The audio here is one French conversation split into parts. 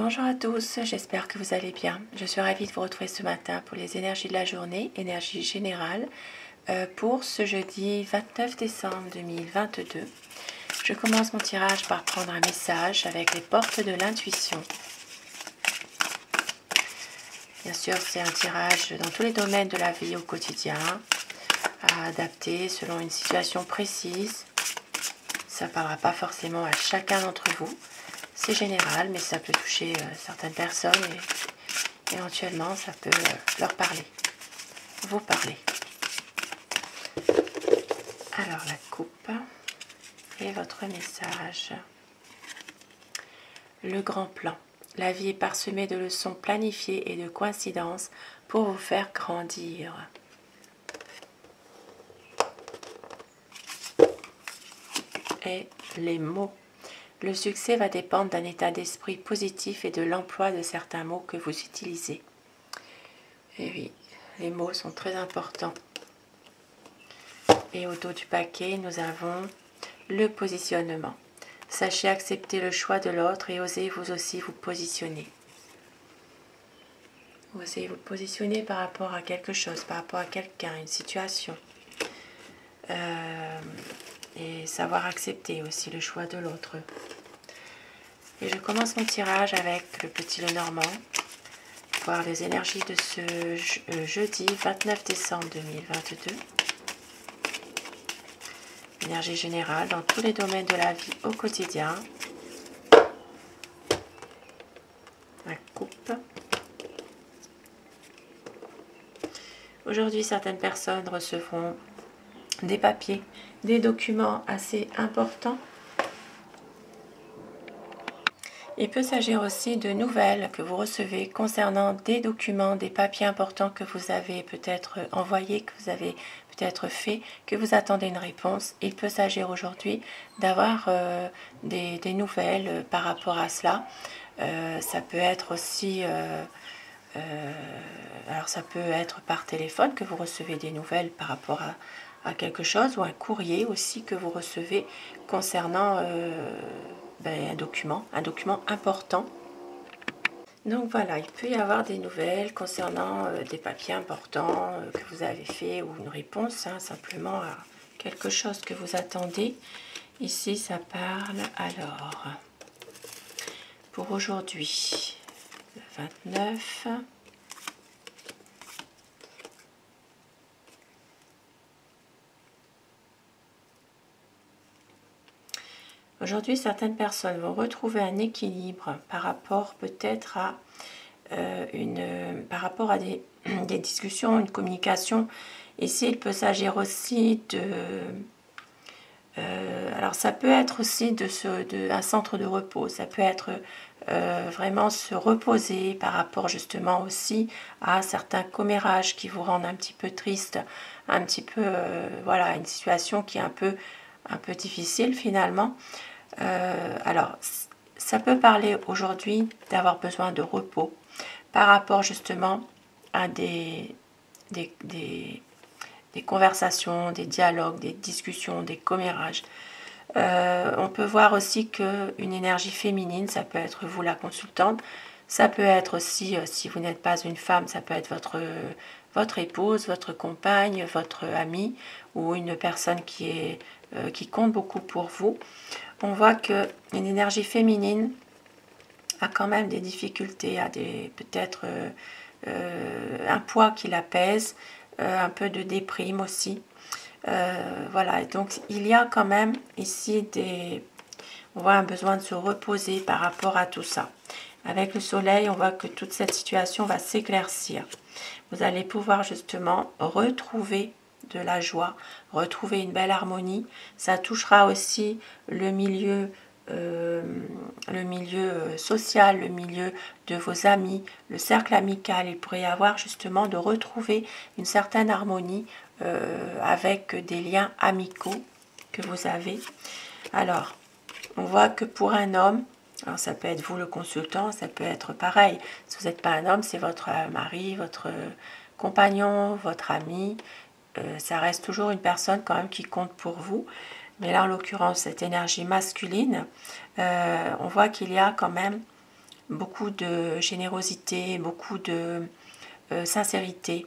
Bonjour à tous, j'espère que vous allez bien. Je suis ravie de vous retrouver ce matin pour les énergies de la journée, énergie générale, pour ce jeudi 29 décembre 2022. Je commence mon tirage par prendre un message avec les portes de l'intuition. Bien sûr, c'est un tirage dans tous les domaines de la vie au quotidien, à adapter selon une situation précise. Ça ne parlera pas forcément à chacun d'entre vous. C'est général, mais ça peut toucher certaines personnes et éventuellement ça peut leur parler, vous parler. Alors la coupe et votre message. Le grand plan. La vie est parsemée de leçons planifiées et de coïncidences pour vous faire grandir. Et les mots. Le succès va dépendre d'un état d'esprit positif et de l'emploi de certains mots que vous utilisez. Et oui, les mots sont très importants. Et au dos du paquet, nous avons le positionnement. Sachez accepter le choix de l'autre et osez vous aussi vous positionner. Osez vous positionner par rapport à quelque chose, par rapport à quelqu'un, une situation. Et savoir accepter aussi le choix de l'autre. Et je commence mon tirage avec le petit Lenormand, voir les énergies de ce jeudi 29 décembre 2022. Énergie générale dans tous les domaines de la vie au quotidien. La coupe. Aujourd'hui, certaines personnes recevront des papiers, des documents assez importants. Il peut s'agir aussi de nouvelles que vous recevez concernant des documents, des papiers importants que vous avez peut-être envoyés, que vous avez peut-être fait, que vous attendez une réponse. Il peut s'agir aujourd'hui d'avoir des nouvelles par rapport à cela. Ça peut être aussi... alors ça peut être par téléphone que vous recevez des nouvelles par rapport à quelque chose, ou un courrier aussi que vous recevez concernant un document important. Donc voilà, il peut y avoir des nouvelles concernant des papiers importants que vous avez fait, ou une réponse simplement à quelque chose que vous attendez. Ici ça parle alors pour aujourd'hui le 29. Aujourd'hui, certaines personnes vont retrouver un équilibre par rapport peut-être à des discussions, une communication. Ici, il peut s'agir aussi de... alors, ça peut être aussi un centre de repos. Ça peut être vraiment se reposer par rapport justement aussi à certains commérages qui vous rendent un petit peu triste, un petit peu, voilà, une situation qui est un peu difficile finalement. Alors, ça peut parler aujourd'hui d'avoir besoin de repos par rapport justement à des conversations, des dialogues, des discussions, des commérages. On peut voir aussi qu'une énergie féminine, ça peut être vous la consultante, ça peut être aussi, si vous n'êtes pas une femme, ça peut être votre épouse, votre compagne, votre amie, ou une personne qui compte beaucoup pour vous. On voit qu'une énergie féminine a quand même des difficultés, a peut-être un poids qui la pèse, un peu de déprime aussi. Voilà, donc il y a quand même ici on voit un besoin de se reposer par rapport à tout ça. Avec le soleil, on voit que toute cette situation va s'éclaircir. Vous allez pouvoir justement retrouver de la joie, retrouver une belle harmonie. Ça touchera aussi le milieu social, le milieu de vos amis, le cercle amical. Il pourrait y avoir justement de retrouver une certaine harmonie avec des liens amicaux que vous avez. Alors, on voit que pour un homme, alors ça peut être vous le consultant, ça peut être pareil. Si vous n'êtes pas un homme, c'est votre mari, votre compagnon, votre ami. Ça reste toujours une personne quand même qui compte pour vous. Mais là, en l'occurrence, cette énergie masculine, on voit qu'il y a quand même beaucoup de générosité, beaucoup de sincérité.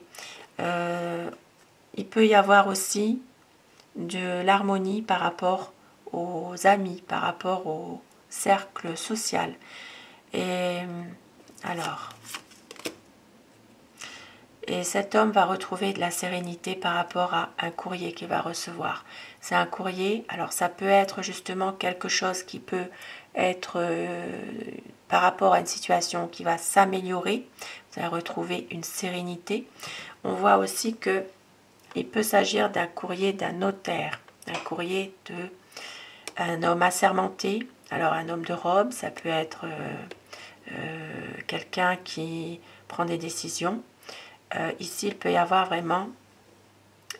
Il peut y avoir aussi de l'harmonie par rapport aux amis, par rapport au cercle social. Et alors, et cet homme va retrouver de la sérénité par rapport à un courrier qu'il va recevoir. C'est un courrier, alors ça peut être justement quelque chose qui peut être par rapport à une situation qui va s'améliorer. Vous allez retrouver une sérénité. On voit aussi que il peut s'agir d'un courrier d'un notaire, un courrier d'un homme assermenté. Alors un homme de robe, ça peut être quelqu'un qui prend des décisions. Ici, il peut y avoir vraiment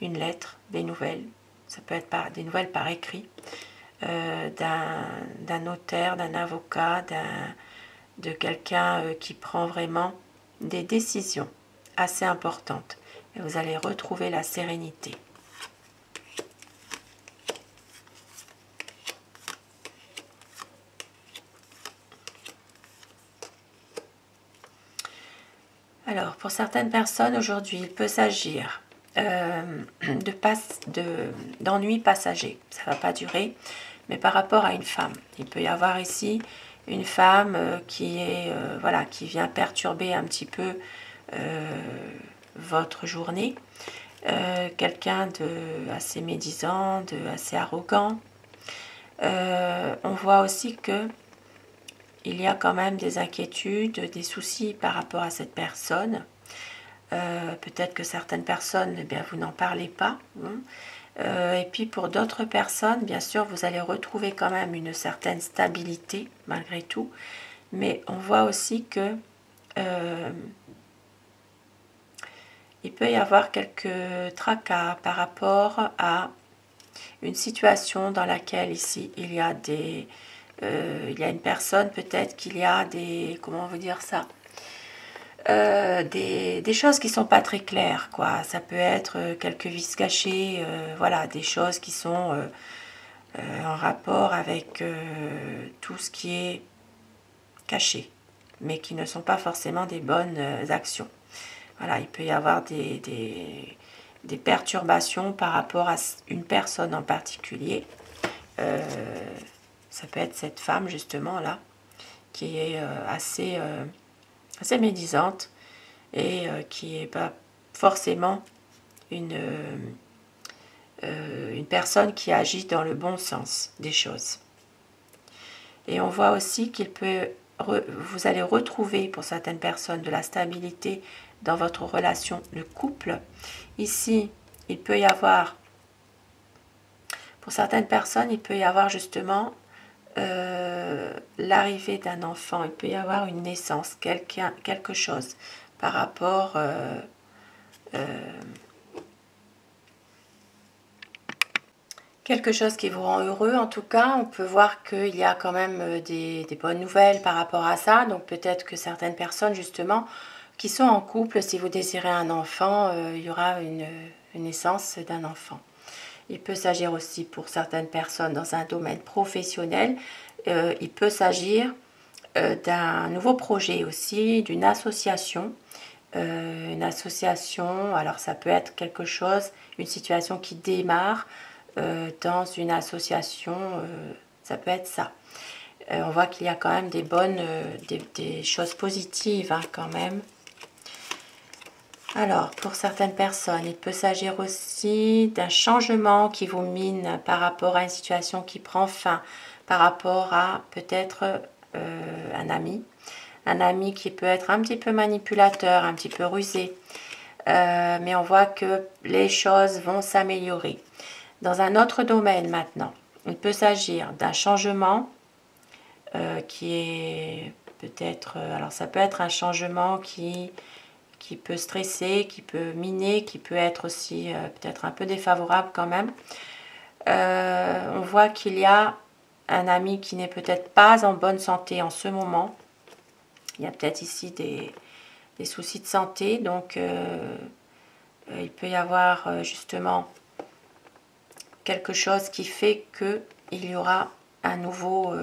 une lettre, des nouvelles. Ça peut être des nouvelles par écrit d'un notaire, d'un avocat, de quelqu'un qui prend vraiment des décisions assez importantes. Et vous allez retrouver la sérénité. Alors, pour certaines personnes, aujourd'hui, il peut s'agir d'ennuis passagers. Ça ne va pas durer, mais par rapport à une femme. Il peut y avoir ici une femme qui vient perturber un petit peu votre journée. Quelqu'un de assez médisant, de assez arrogant. On voit aussi que il y a quand même des inquiétudes, des soucis par rapport à cette personne. Peut-être que certaines personnes, eh bien, vous n'en parlez pas. Et puis pour d'autres personnes, bien sûr, vous allez retrouver quand même une certaine stabilité, malgré tout. Mais on voit aussi que il peut y avoir quelques tracas par rapport à une situation dans laquelle ici, il y a une personne, peut-être qu'il y a comment vous dire ça, des choses qui sont pas très claires, quoi. Ça peut être quelques vices cachés, voilà, des choses qui sont en rapport avec tout ce qui est caché, mais qui ne sont pas forcément des bonnes actions. Voilà, il peut y avoir des perturbations par rapport à une personne en particulier. Ça peut être cette femme, justement, là, qui est assez médisante et qui n'est pas forcément une personne qui agit dans le bon sens des choses. Et on voit aussi vous allez retrouver pour certaines personnes de la stabilité dans votre relation de couple. Ici, il peut y avoir, pour certaines personnes, il peut y avoir justement l'arrivée d'un enfant, il peut y avoir une naissance, quelque chose par rapport quelque chose qui vous rend heureux. En tout cas, on peut voir qu'il y a quand même des bonnes nouvelles par rapport à ça. Donc peut-être que certaines personnes justement qui sont en couple, si vous désirez un enfant, il y aura une naissance d'un enfant. Il peut s'agir aussi pour certaines personnes dans un domaine professionnel, il peut s'agir d'un nouveau projet aussi, d'une association. Une association, alors ça peut être quelque chose, une situation qui démarre dans une association, ça peut être ça. On voit qu'il y a quand même des choses positives hein, quand même. Alors, pour certaines personnes, il peut s'agir aussi d'un changement qui vous mine par rapport à une situation qui prend fin, par rapport à peut-être un ami qui peut être un petit peu manipulateur, un petit peu rusé, mais on voit que les choses vont s'améliorer. Dans un autre domaine maintenant, il peut s'agir d'un changement qui est peut-être, alors ça peut être un changement qui peut stresser, qui peut miner, qui peut être aussi peut-être un peu défavorable quand même. On voit qu'il y a un ami qui n'est peut-être pas en bonne santé en ce moment. Il y a peut-être ici des soucis de santé, donc il peut y avoir justement quelque chose qui fait qu'il y aura un nouveau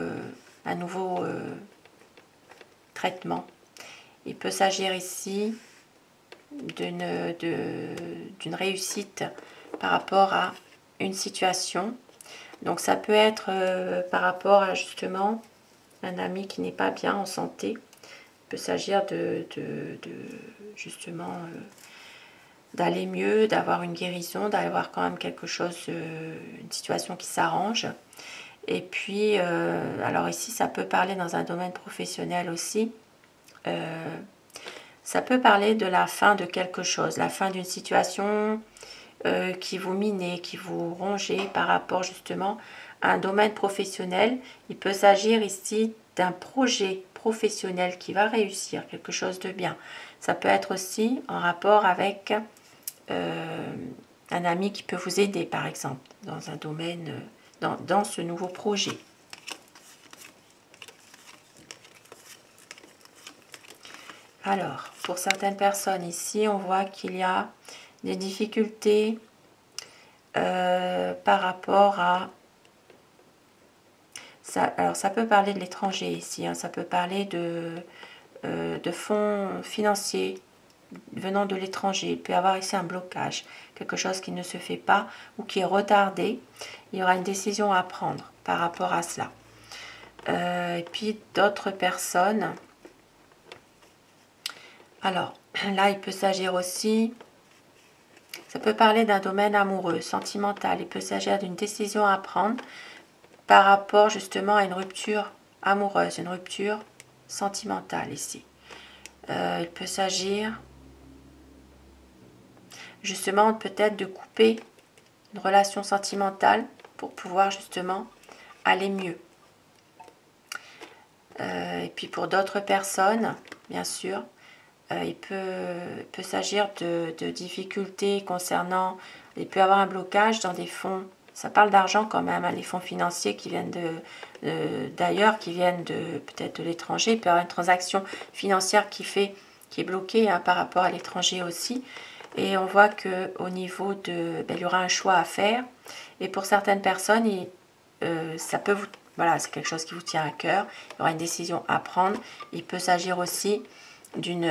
traitement. Il peut s'agir ici d'une réussite par rapport à une situation. Donc ça peut être par rapport à justement un ami qui n'est pas bien en santé. Il peut s'agir justement d'aller mieux, d'avoir une guérison, d'avoir quand même quelque chose, une situation qui s'arrange. Et puis, alors ici, ça peut parler dans un domaine professionnel aussi. Ça peut parler de la fin de quelque chose, la fin d'une situation qui vous minait, qui vous rongeait par rapport justement à un domaine professionnel. Il peut s'agir ici d'un projet professionnel qui va réussir, quelque chose de bien. Ça peut être aussi en rapport avec un ami qui peut vous aider, par exemple, dans un domaine, dans ce nouveau projet. Alors, pour certaines personnes ici, on voit qu'il y a des difficultés par rapport à... Ça, alors, ça peut parler de l'étranger ici, hein, ça peut parler de fonds financiers venant de l'étranger. Il peut y avoir ici un blocage, quelque chose qui ne se fait pas ou qui est retardé. Il y aura une décision à prendre par rapport à cela. Et puis d'autres personnes... Alors, là, il peut s'agir aussi, ça peut parler d'un domaine amoureux, sentimental. Il peut s'agir d'une décision à prendre par rapport justement à une rupture amoureuse, une rupture sentimentale ici. Il peut s'agir justement peut-être de couper une relation sentimentale pour pouvoir justement aller mieux. Et puis pour d'autres personnes, bien sûr, il peut s'agir de difficultés concernant, il peut y avoir un blocage dans des fonds, ça parle d'argent quand même, hein, les fonds financiers qui viennent d'ailleurs, qui viennent peut-être de l'étranger. Il peut y avoir une transaction financière qui est bloquée, hein, par rapport à l'étranger aussi. Et on voit qu'au niveau il y aura un choix à faire. Et pour certaines personnes, ça peut vous... Voilà, c'est quelque chose qui vous tient à cœur. Il y aura une décision à prendre. Il peut s'agir aussi d'un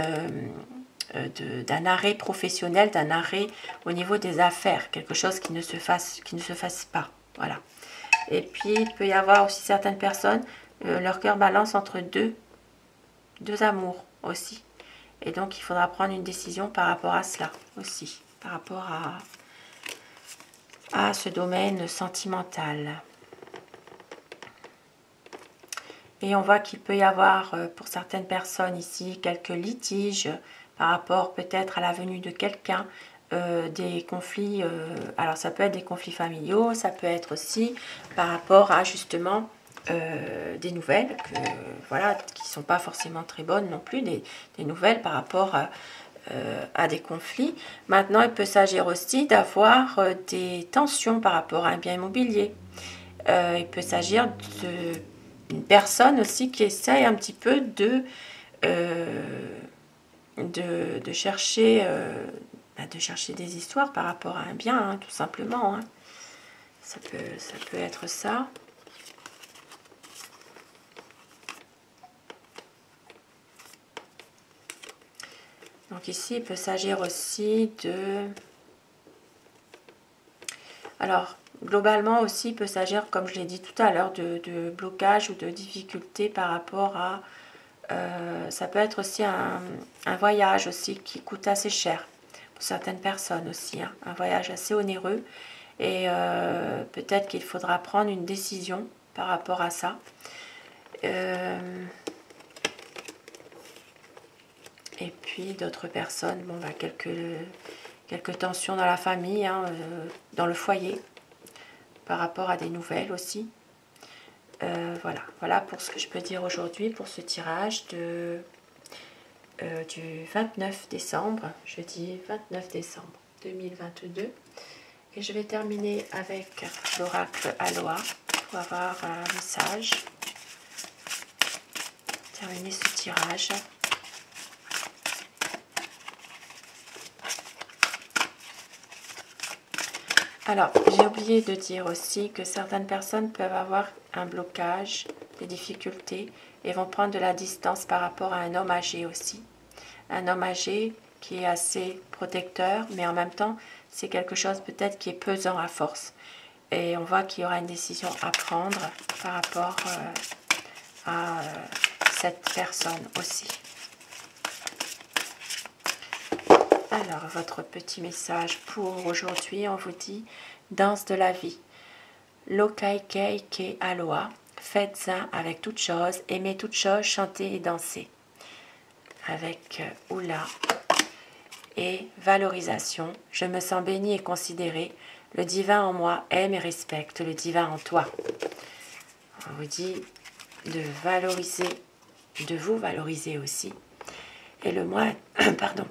arrêt professionnel, d'un arrêt au niveau des affaires, quelque chose qui ne se fasse pas. Voilà. Et puis, il peut y avoir aussi certaines personnes, leur cœur balance entre deux amours aussi. Et donc, il faudra prendre une décision par rapport à cela aussi, par rapport à ce domaine sentimental. Et on voit qu'il peut y avoir, pour certaines personnes ici, quelques litiges par rapport peut-être à la venue de quelqu'un, des conflits, alors ça peut être des conflits familiaux, ça peut être aussi par rapport à justement des nouvelles, voilà, qui ne sont pas forcément très bonnes non plus, des nouvelles par rapport à des conflits. Maintenant, il peut s'agir aussi d'avoir des tensions par rapport à un bien immobilier. Il peut s'agir d'une personne aussi qui essaye un petit peu de chercher des histoires par rapport à un bien, hein, tout simplement. Hein. Ça peut être ça. Donc ici, il peut s'agir aussi de... Alors, globalement aussi, il peut s'agir, comme je l'ai dit tout à l'heure, de blocage ou de difficulté par rapport à... ça peut être aussi un voyage aussi qui coûte assez cher pour certaines personnes aussi. Hein, un voyage assez onéreux. Et peut-être qu'il faudra prendre une décision par rapport à ça. Et puis d'autres personnes, bon, bah, quelques tensions dans la famille, hein, dans le foyer, par rapport à des nouvelles aussi. Voilà pour ce que je peux dire aujourd'hui pour ce tirage du 29 décembre, jeudi 29 décembre 2022. Et je vais terminer avec l'oracle Aloha pour avoir un message. Terminer ce tirage. Alors, j'ai oublié de dire aussi que certaines personnes peuvent avoir un blocage des difficultés et vont prendre de la distance par rapport à un homme âgé aussi. Un homme âgé qui est assez protecteur, mais en même temps, c'est quelque chose peut-être qui est pesant à force. Et on voit qu'il y aura une décision à prendre par rapport à cette personne aussi. Alors, votre petit message pour aujourd'hui, on vous dit « Danse de la vie ». Lokai kei ke aloha. Faites-en avec toutes choses, aimez toutes choses, chantez et dansez. Avec Oula et valorisation. Je me sens béni et considéré. Le divin en moi aime et respecte le divin en toi. On vous dit de valoriser, de vous valoriser aussi. Et le moi, pardon,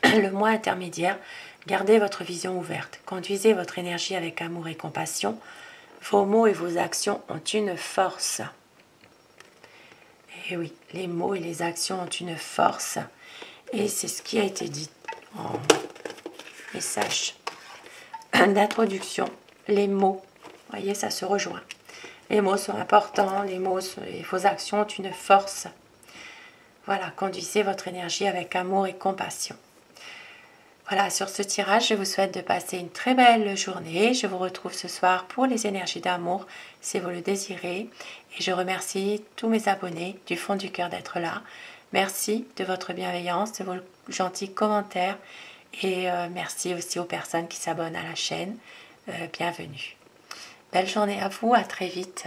le moi intermédiaire, gardez votre vision ouverte. Conduisez votre énergie avec amour et compassion. Vos mots et vos actions ont une force. Et oui, les mots et les actions ont une force. Et c'est ce qui a été dit en message d'introduction. Les mots, vous voyez, ça se rejoint. Les mots sont importants, les mots et vos actions ont une force. Voilà, conduisez votre énergie avec amour et compassion. Voilà, sur ce tirage, je vous souhaite de passer une très belle journée. Je vous retrouve ce soir pour les énergies d'amour, si vous le désirez. Et je remercie tous mes abonnés du fond du cœur d'être là. Merci de votre bienveillance, de vos gentils commentaires. Et merci aussi aux personnes qui s'abonnent à la chaîne. Bienvenue. Belle journée à vous, à très vite.